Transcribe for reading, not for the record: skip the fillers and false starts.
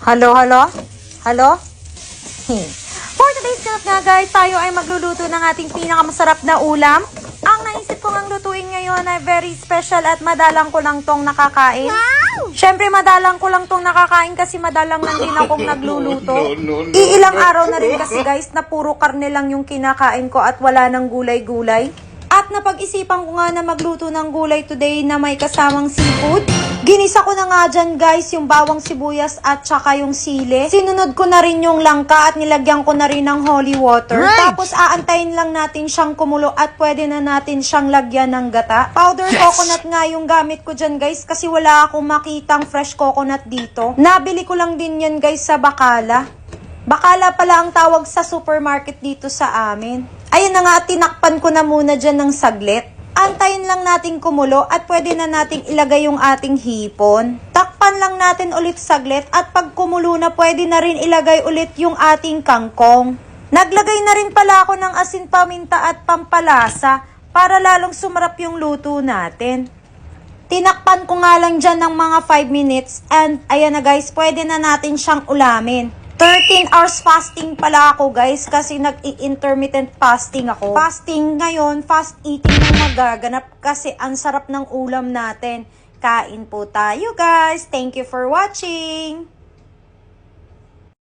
Hello, hello? Hello? For today's ganap nga guys, tayo ay magluluto ng ating pinakamasarap na ulam. Ang naisip ko ngang lutuin ngayon ay very special at madalang ko lang tong nakakain. Syempre madalang ko lang tong nakakain kasi madalang lang din akong nagluluto. Iilang araw na rin kasi guys na puro karne lang yung kinakain ko at wala ng gulay-gulay. At napag-isipan ko nga na magluto ng gulay today na may kasamang seafood. Ginisa ko na nga dyan guys yung bawang sibuyas at saka yung sili. Sinunod ko na rin yung langka at nilagyan ko na rin ng holy water. Right. Tapos aantayin lang natin siyang kumulo at pwede na natin siyang lagyan ng gata. Powder coconut nga yung gamit ko dyan guys kasi wala akong makitang fresh coconut dito. Nabili ko lang din yan guys sa Bacala. Bacala pala ang tawag sa supermarket dito sa amin. Ayun na nga, tinakpan ko na muna dyan ng saglit. Antayin lang natin kumulo at pwede na nating ilagay yung ating hipon. Takpan lang natin ulit saglit at pag kumulo na pwede na rin ilagay ulit yung ating kangkong. Naglagay na rin pala ako ng asin, paminta at pampalasa para lalong sumarap yung luto natin. Tinakpan ko nga lang dyan ng mga 5 minutes and ayan na guys, pwede na natin siyang ulamin. 13 hours fasting pala ako guys kasi nag-intermittent fasting ako. Fasting ngayon, fast eating na magaganap kasi ang sarap ng ulam natin. Kain po tayo guys. Thank you for watching.